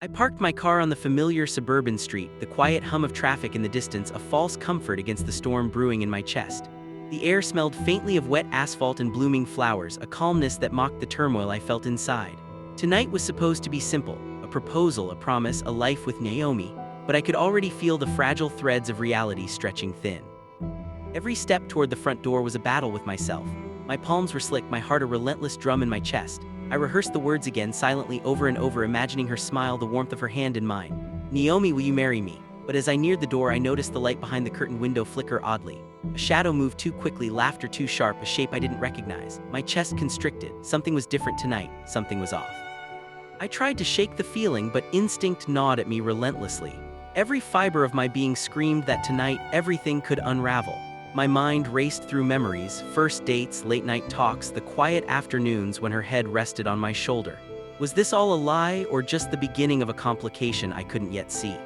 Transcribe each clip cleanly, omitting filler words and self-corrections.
I parked my car on the familiar suburban street, the quiet hum of traffic in the distance a false comfort against the storm brewing in my chest. The air smelled faintly of wet asphalt and blooming flowers, a calmness that mocked the turmoil I felt inside. Tonight was supposed to be simple, a proposal, a promise, a life with Naomi, but I could already feel the fragile threads of reality stretching thin. Every step toward the front door was a battle with myself. My palms were slick, my heart a relentless drum in my chest. I rehearsed the words again, silently over and over, imagining her smile, the warmth of her hand in mine. Naomi, will you marry me? But as I neared the door, I noticed the light behind the curtained window flicker oddly. A shadow moved too quickly, laughter too sharp, a shape I didn't recognize. My chest constricted. Something was different tonight. Something was off. I tried to shake the feeling, but instinct gnawed at me relentlessly. Every fiber of my being screamed that tonight everything could unravel. My mind raced through memories, first dates, late-night talks, the quiet afternoons when her head rested on my shoulder. Was this all a lie, or just the beginning of a complication I couldn't yet see?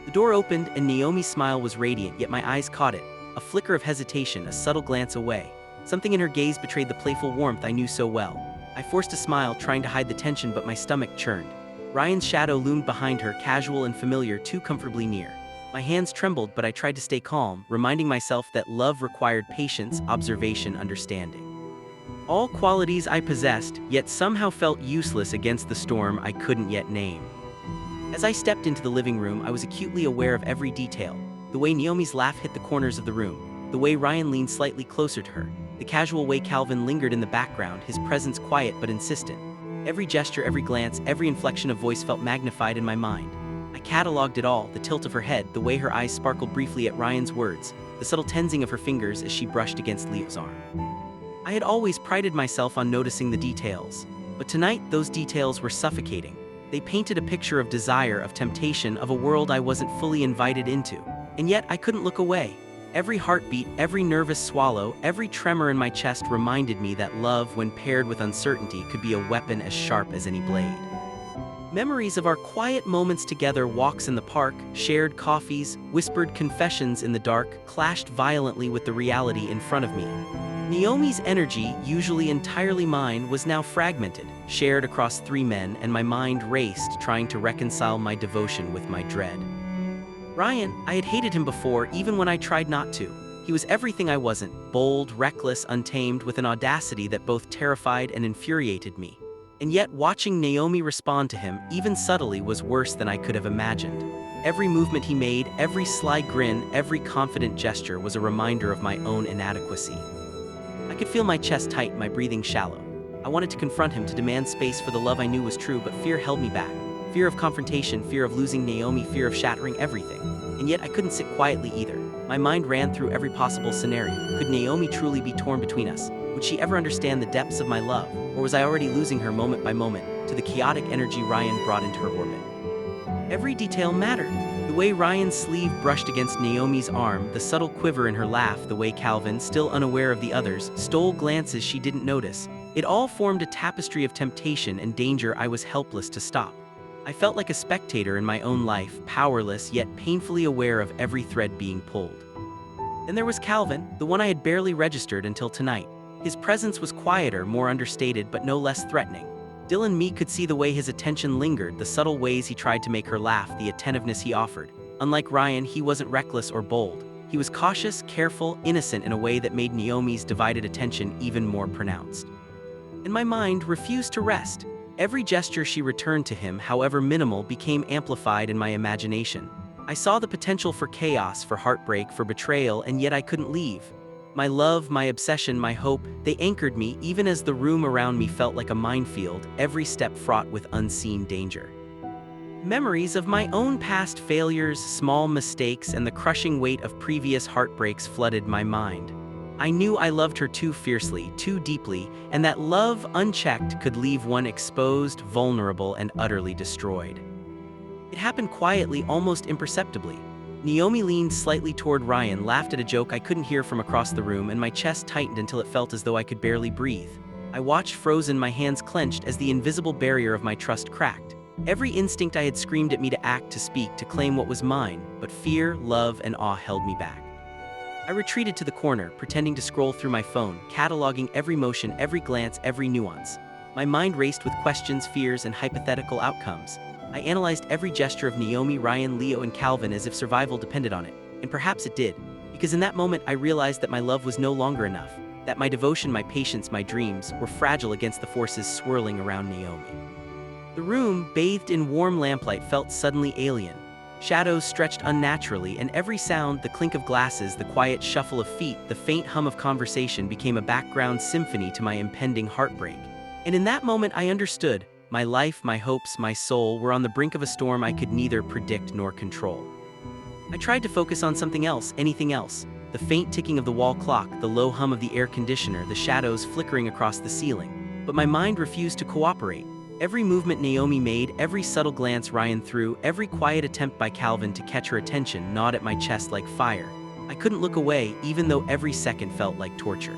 The door opened, and Naomi's smile was radiant, yet my eyes caught it. A flicker of hesitation, a subtle glance away. Something in her gaze betrayed the playful warmth I knew so well. I forced a smile, trying to hide the tension, but my stomach churned. Ryan's shadow loomed behind her, casual and familiar, too comfortably near. My hands trembled, but I tried to stay calm, reminding myself that love required patience, observation, understanding. All qualities I possessed, yet somehow felt useless against the storm I couldn't yet name. As I stepped into the living room, I was acutely aware of every detail. The way Naomi's laugh hit the corners of the room, the way Ryan leaned slightly closer to her, the casual way Calvin lingered in the background, his presence quiet but insistent. Every gesture, every glance, every inflection of voice felt magnified in my mind. I cataloged it all, the tilt of her head, the way her eyes sparkled briefly at Ryan's words, the subtle tensing of her fingers as she brushed against Leo's arm. I had always prided myself on noticing the details, but tonight those details were suffocating. They painted a picture of desire, of temptation, of a world I wasn't fully invited into. And yet I couldn't look away. Every heartbeat, every nervous swallow, every tremor in my chest reminded me that love, when paired with uncertainty, could be a weapon as sharp as any blade. Memories of our quiet moments together, walks in the park, shared coffees, whispered confessions in the dark, clashed violently with the reality in front of me. Naomi's energy, usually entirely mine, was now fragmented, shared across 3 men, and my mind raced, trying to reconcile my devotion with my dread. Ryan, I had hated him before, even when I tried not to. He was everything I wasn't, bold, reckless, untamed, with an audacity that both terrified and infuriated me. And yet, watching Naomi respond to him, even subtly, was worse than I could have imagined. Every movement he made, every sly grin, every confident gesture was a reminder of my own inadequacy. I could feel my chest tight, my breathing shallow. I wanted to confront him, to demand space for the love I knew was true, but fear held me back. Fear of confrontation, fear of losing Naomi, fear of shattering everything. And yet I couldn't sit quietly either. My mind ran through every possible scenario. Could Naomi truly be torn between us? Would she ever understand the depths of my love? Or was I already losing her moment by moment to the chaotic energy Ryan brought into her orbit? Every detail mattered. The way Ryan's sleeve brushed against Naomi's arm, the subtle quiver in her laugh, the way Calvin, still unaware of the others, stole glances she didn't notice. It all formed a tapestry of temptation and danger I was helpless to stop. I felt like a spectator in my own life, powerless yet painfully aware of every thread being pulled. Then there was Calvin, the one I had barely registered until tonight. His presence was quieter, more understated, but no less threatening. Dylan and me could see the way his attention lingered, the subtle ways he tried to make her laugh, the attentiveness he offered. Unlike Ryan, he wasn't reckless or bold. He was cautious, careful, innocent in a way that made Naomi's divided attention even more pronounced. And my mind refused to rest. Every gesture she returned to him, however minimal, became amplified in my imagination. I saw the potential for chaos, for heartbreak, for betrayal, and yet I couldn't leave. My love, my obsession, my hope, they anchored me even as the room around me felt like a minefield, every step fraught with unseen danger. Memories of my own past failures, small mistakes, and the crushing weight of previous heartbreaks flooded my mind. I knew I loved her too fiercely, too deeply, and that love, unchecked, could leave one exposed, vulnerable, and utterly destroyed. It happened quietly, almost imperceptibly. Naomi leaned slightly toward Ryan, laughed at a joke I couldn't hear from across the room, and my chest tightened until it felt as though I could barely breathe. I watched frozen, my hands clenched, as the invisible barrier of my trust cracked. Every instinct I had screamed at me to act, to speak, to claim what was mine, but fear, love, and awe held me back. I retreated to the corner, pretending to scroll through my phone, cataloging every motion, every glance, every nuance. My mind raced with questions, fears, and hypothetical outcomes. I analyzed every gesture of Naomi, Ryan, Leo, and Calvin as if survival depended on it, and perhaps it did, because in that moment I realized that my love was no longer enough, that my devotion, my patience, my dreams were fragile against the forces swirling around Naomi. The room, bathed in warm lamplight, felt suddenly alien. Shadows stretched unnaturally, and every sound, the clink of glasses, the quiet shuffle of feet, the faint hum of conversation became a background symphony to my impending heartbreak. And in that moment I understood, my life, my hopes, my soul were on the brink of a storm I could neither predict nor control. I tried to focus on something else, anything else. The faint ticking of the wall clock, the low hum of the air conditioner, the shadows flickering across the ceiling. But my mind refused to cooperate. Every movement Naomi made, every subtle glance Ryan threw, every quiet attempt by Calvin to catch her attention gnawed at my chest like fire. I couldn't look away, even though every second felt like torture.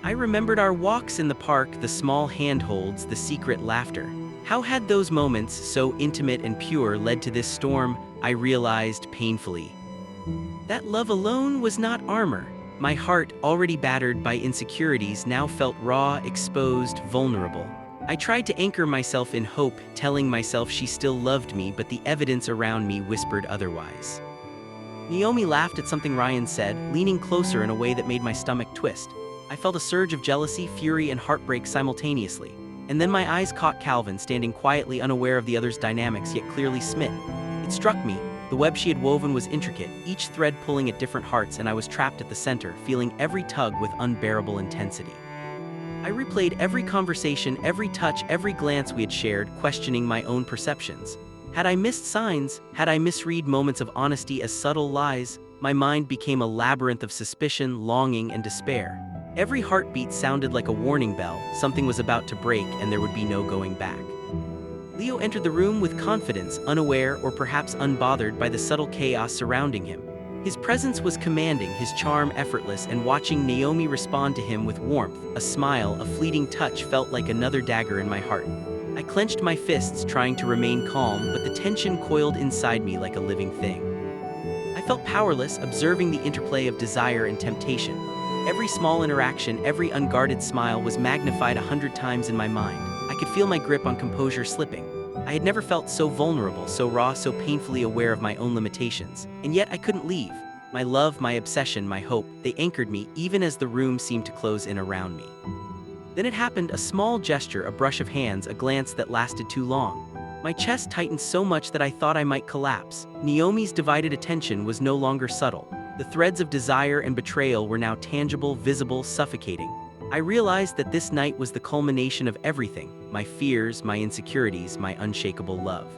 I remembered our walks in the park, the small handholds, the secret laughter. How had those moments, so intimate and pure, led to this storm? I realized painfully. That love alone was not armor. My heart, already battered by insecurities, now felt raw, exposed, vulnerable. I tried to anchor myself in hope, telling myself she still loved me, but the evidence around me whispered otherwise. Naomi laughed at something Ryan said, leaning closer in a way that made my stomach twist. I felt a surge of jealousy, fury, and heartbreak simultaneously. And then my eyes caught Calvin, standing quietly unaware of the other's dynamics, yet clearly smitten. It struck me. The web she had woven was intricate, each thread pulling at different hearts, and I was trapped at the center, feeling every tug with unbearable intensity. I replayed every conversation, every touch, every glance we had shared, questioning my own perceptions. Had I missed signs? Had I misread moments of honesty as subtle lies? My mind became a labyrinth of suspicion, longing, and despair. Every heartbeat sounded like a warning bell. Something was about to break, and there would be no going back. Leo entered the room with confidence, unaware or perhaps unbothered by the subtle chaos surrounding him. His presence was commanding, his charm effortless, and watching Naomi respond to him with warmth, a smile, a fleeting touch felt like another dagger in my heart. I clenched my fists, trying to remain calm, but the tension coiled inside me like a living thing. I felt powerless, observing the interplay of desire and temptation. Every small interaction, every unguarded smile was magnified 100 times in my mind. I could feel my grip on composure slipping. I had never felt so vulnerable, so raw, so painfully aware of my own limitations. And yet I couldn't leave. My love, my obsession, my hope, they anchored me even as the room seemed to close in around me. Then it happened, a small gesture, a brush of hands, a glance that lasted too long. My chest tightened so much that I thought I might collapse. Naomi's divided attention was no longer subtle. The threads of desire and betrayal were now tangible, visible, suffocating. I realized that this night was the culmination of everything, my fears, my insecurities, my unshakable love.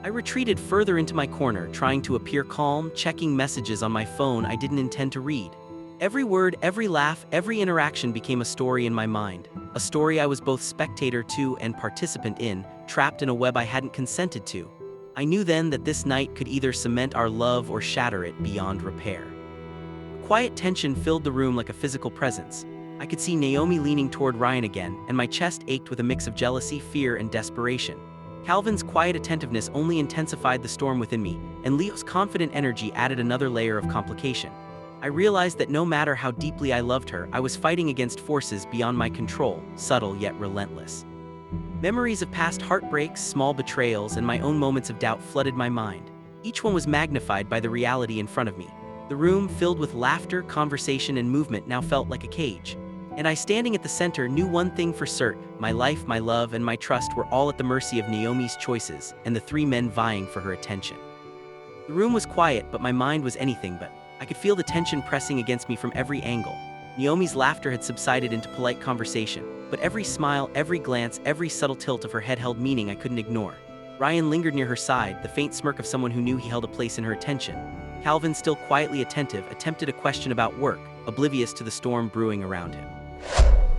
I retreated further into my corner, trying to appear calm, checking messages on my phone I didn't intend to read. Every word, every laugh, every interaction became a story in my mind, a story I was both spectator to and participant in, trapped in a web I hadn't consented to. I knew then that this night could either cement our love or shatter it beyond repair. Quiet tension filled the room like a physical presence. I could see Naomi leaning toward Ryan again, and my chest ached with a mix of jealousy, fear, and desperation. Calvin's quiet attentiveness only intensified the storm within me, and Leo's confident energy added another layer of complication. I realized that no matter how deeply I loved her, I was fighting against forces beyond my control, subtle yet relentless. Memories of past heartbreaks, small betrayals, and my own moments of doubt flooded my mind. Each one was magnified by the reality in front of me. The room, filled with laughter, conversation, and movement, now felt like a cage. And I, standing at the center, knew one thing for certain: my life, my love, and my trust were all at the mercy of Naomi's choices, and the three men vying for her attention. The room was quiet, but my mind was anything but. I could feel the tension pressing against me from every angle. Naomi's laughter had subsided into polite conversation, but every smile, every glance, every subtle tilt of her head held meaning I couldn't ignore. Ryan lingered near her side, the faint smirk of someone who knew he held a place in her attention. Calvin, still quietly attentive, attempted a question about work, oblivious to the storm brewing around him.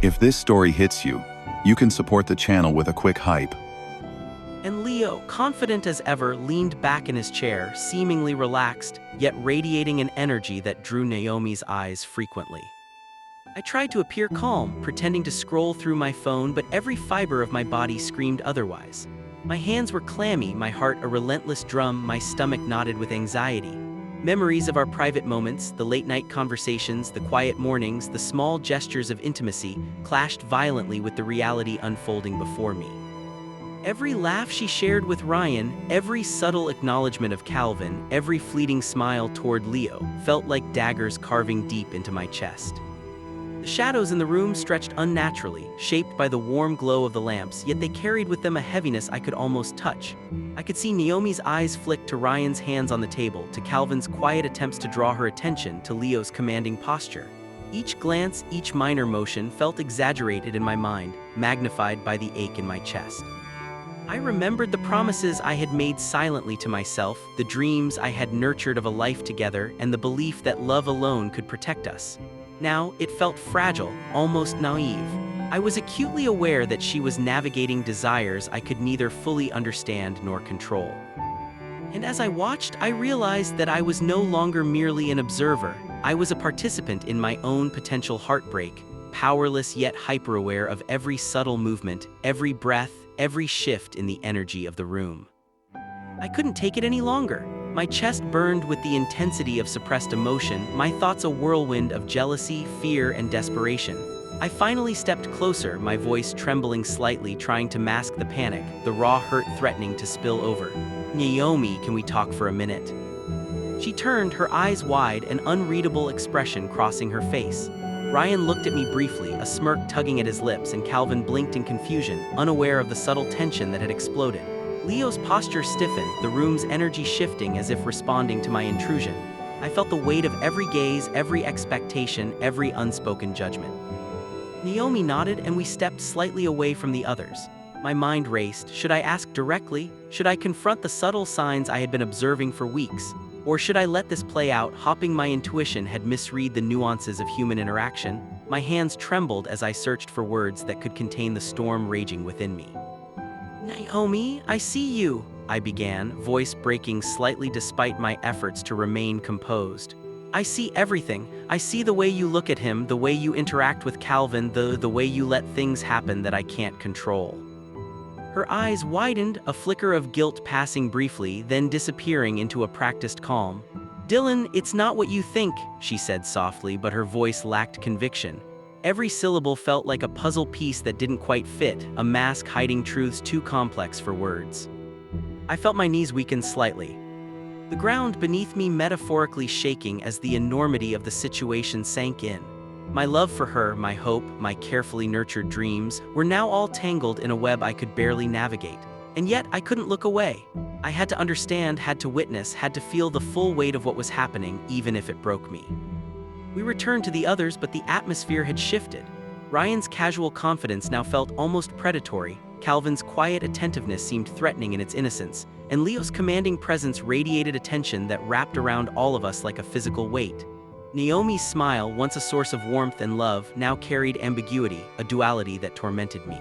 If this story hits you, you can support the channel with a quick hype. And Leo, confident as ever, leaned back in his chair, seemingly relaxed, yet radiating an energy that drew Naomi's eyes frequently. I tried to appear calm, pretending to scroll through my phone, but every fiber of my body screamed otherwise. My hands were clammy, my heart a relentless drum, my stomach knotted with anxiety. Memories of our private moments, the late-night conversations, the quiet mornings, the small gestures of intimacy, clashed violently with the reality unfolding before me. Every laugh she shared with Ryan, every subtle acknowledgement of Calvin, every fleeting smile toward Leo, felt like daggers carving deep into my chest. The shadows in the room stretched unnaturally, shaped by the warm glow of the lamps, yet they carried with them a heaviness I could almost touch. I could see Naomi's eyes flick to Ryan's hands on the table, to Calvin's quiet attempts to draw her attention, to Leo's commanding posture. Each glance, each minor motion felt exaggerated in my mind, magnified by the ache in my chest. I remembered the promises I had made silently to myself, the dreams I had nurtured of a life together, and the belief that love alone could protect us. Now, it felt fragile, almost naive. I was acutely aware that she was navigating desires I could neither fully understand nor control. And as I watched, I realized that I was no longer merely an observer. I was a participant in my own potential heartbreak, powerless yet hyper-aware of every subtle movement, every breath, every shift in the energy of the room. I couldn't take it any longer. My chest burned with the intensity of suppressed emotion, my thoughts a whirlwind of jealousy, fear, and desperation. I finally stepped closer, my voice trembling slightly, trying to mask the panic, the raw hurt threatening to spill over. "Naomi, can we talk for a minute?" She turned, her eyes wide, an unreadable expression crossing her face. Ryan looked at me briefly, a smirk tugging at his lips, and Calvin blinked in confusion, unaware of the subtle tension that had exploded. Leo's posture stiffened, the room's energy shifting as if responding to my intrusion. I felt the weight of every gaze, every expectation, every unspoken judgment. Naomi nodded, and we stepped slightly away from the others. My mind raced. Should I ask directly? Should I confront the subtle signs I had been observing for weeks? Or should I let this play out, hoping my intuition had misread the nuances of human interaction? My hands trembled as I searched for words that could contain the storm raging within me. "Naomi, I see you," I began, voice breaking slightly despite my efforts to remain composed. "I see everything. I see the way you look at him, the way you interact with Calvin, the way you let things happen that I can't control." Her eyes widened, a flicker of guilt passing briefly, then disappearing into a practiced calm. "Dylan, it's not what you think," she said softly, but her voice lacked conviction. Every syllable felt like a puzzle piece that didn't quite fit, a mask hiding truths too complex for words. I felt my knees weaken slightly, the ground beneath me metaphorically shaking as the enormity of the situation sank in. My love for her, my hope, my carefully nurtured dreams, were now all tangled in a web I could barely navigate. And yet I couldn't look away. I had to understand, had to witness, had to feel the full weight of what was happening, even if it broke me. We returned to the others, but the atmosphere had shifted. Ryan's casual confidence now felt almost predatory, Calvin's quiet attentiveness seemed threatening in its innocence, and Leo's commanding presence radiated attention that wrapped around all of us like a physical weight. Naomi's smile, once a source of warmth and love, now carried ambiguity, a duality that tormented me.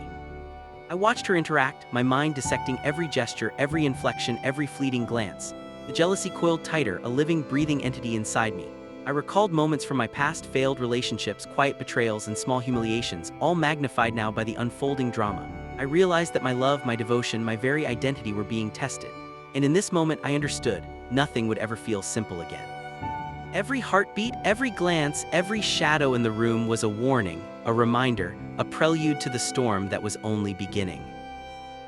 I watched her interact, my mind dissecting every gesture, every inflection, every fleeting glance. The jealousy coiled tighter, a living, breathing entity inside me. I recalled moments from my past, failed relationships, quiet betrayals, and small humiliations, all magnified now by the unfolding drama. I realized that my love, my devotion, my very identity were being tested. And in this moment I understood, nothing would ever feel simple again. Every heartbeat, every glance, every shadow in the room was a warning, a reminder, a prelude to the storm that was only beginning.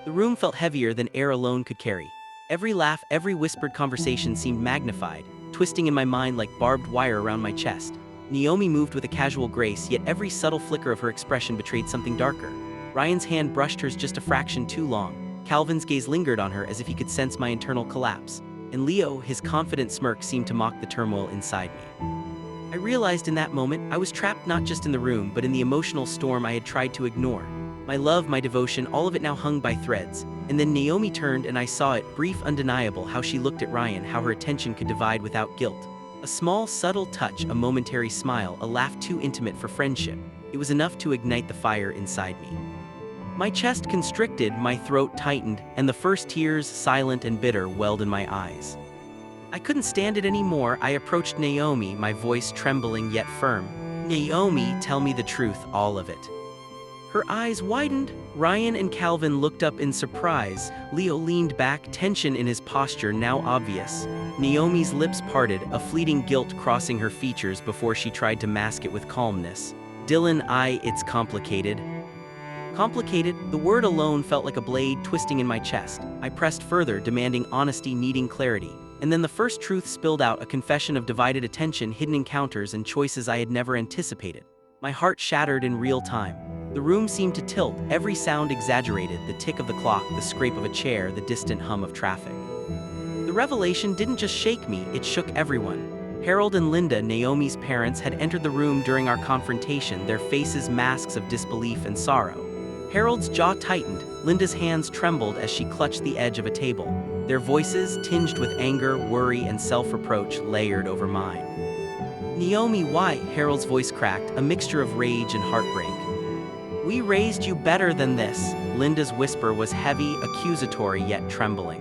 The room felt heavier than air alone could carry. Every laugh, every whispered conversation seemed magnified, twisting in my mind like barbed wire around my chest. Naomi moved with a casual grace, yet every subtle flicker of her expression betrayed something darker. Ryan's hand brushed hers just a fraction too long. Calvin's gaze lingered on her as if he could sense my internal collapse. And Leo, his confident smirk seemed to mock the turmoil inside me. I realized in that moment I was trapped not just in the room but in the emotional storm I had tried to ignore. My love, my devotion, all of it now hung by threads. And then Naomi turned and I saw it, brief, undeniable, how she looked at Ryan, how her attention could divide without guilt. A small, subtle touch, a momentary smile, a laugh too intimate for friendship. It was enough to ignite the fire inside me. My chest constricted, my throat tightened, and the first tears, silent and bitter, welled in my eyes. I couldn't stand it anymore. I approached Naomi, my voice trembling yet firm. "Naomi, tell me the truth, all of it." Her eyes widened. Ryan and Calvin looked up in surprise. Leo leaned back, tension in his posture now obvious. Naomi's lips parted, a fleeting guilt crossing her features before she tried to mask it with calmness. "Dylan, it's complicated." Complicated, the word alone felt like a blade twisting in my chest. I pressed further, demanding honesty, needing clarity. And then the first truth spilled out, a confession of divided attention, hidden encounters, and choices I had never anticipated. My heart shattered in real time. The room seemed to tilt, every sound exaggerated, the tick of the clock, the scrape of a chair, the distant hum of traffic. The revelation didn't just shake me, it shook everyone. Harold and Linda, Naomi's parents, had entered the room during our confrontation, their faces masks of disbelief and sorrow. Harold's jaw tightened, Linda's hands trembled as she clutched the edge of a table. Their voices, tinged with anger, worry, and self-reproach, layered over mine. "Naomi, why?" Harold's voice cracked, a mixture of rage and heartbreak. "We raised you better than this." Linda's whisper was heavy, accusatory, yet trembling.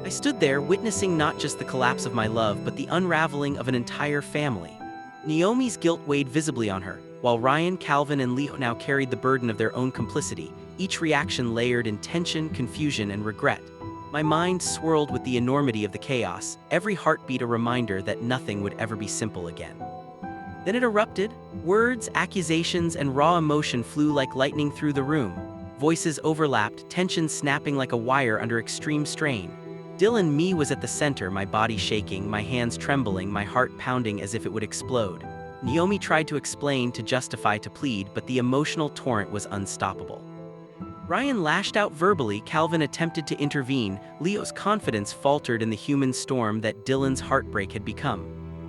I stood there, witnessing not just the collapse of my love, but the unraveling of an entire family. Naomi's guilt weighed visibly on her, while Ryan, Calvin, and Leo now carried the burden of their own complicity, each reaction layered in tension, confusion, and regret. My mind swirled with the enormity of the chaos, every heartbeat a reminder that nothing would ever be simple again. Then it erupted. Words, accusations, and raw emotion flew like lightning through the room. Voices overlapped, tension snapping like a wire under extreme strain. Dylan Me was at the center, my body shaking, my hands trembling, my heart pounding as if it would explode. Naomi tried to explain, to justify, to plead, but the emotional torrent was unstoppable. Ryan lashed out verbally, Calvin attempted to intervene, Leo's confidence faltered in the human storm that Dylan's heartbreak had become.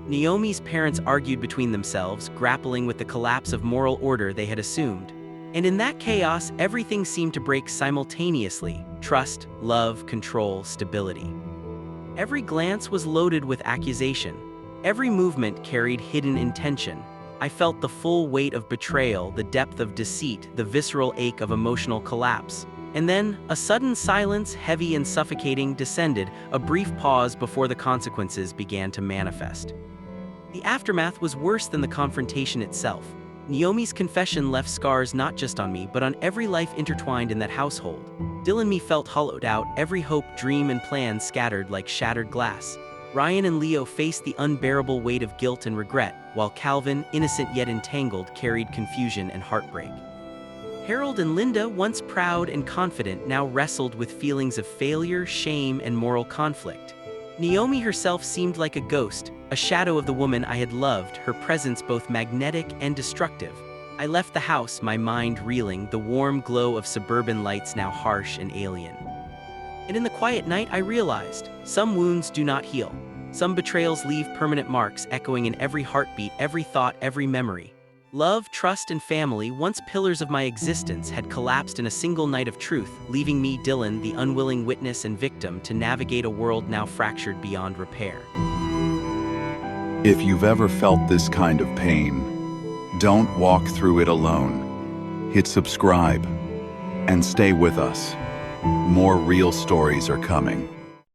Naomi's parents argued between themselves, grappling with the collapse of moral order they had assumed. And in that chaos, everything seemed to break simultaneously: trust, love, control, stability. Every glance was loaded with accusation. Every movement carried hidden intention. I felt the full weight of betrayal, the depth of deceit, the visceral ache of emotional collapse. And then, a sudden silence, heavy and suffocating, descended, a brief pause before the consequences began to manifest. The aftermath was worse than the confrontation itself. Naomi's confession left scars not just on me, but on every life intertwined in that household. Dylan Me felt hollowed out, every hope, dream, and plan scattered like shattered glass. Ryan and Leo faced the unbearable weight of guilt and regret, while Calvin, innocent yet entangled, carried confusion and heartbreak. Harold and Linda, once proud and confident, now wrestled with feelings of failure, shame, and moral conflict. Naomi herself seemed like a ghost, a shadow of the woman I had loved, her presence both magnetic and destructive. I left the house, my mind reeling, the warm glow of suburban lights now harsh and alien. And in the quiet night, I realized, some wounds do not heal. Some betrayals leave permanent marks, echoing in every heartbeat, every thought, every memory. Love, trust, and family, once pillars of my existence, had collapsed in a single night of truth, leaving me, Dylan, the unwilling witness and victim, to navigate a world now fractured beyond repair. If you've ever felt this kind of pain, don't walk through it alone. Hit subscribe and stay with us. More real stories are coming.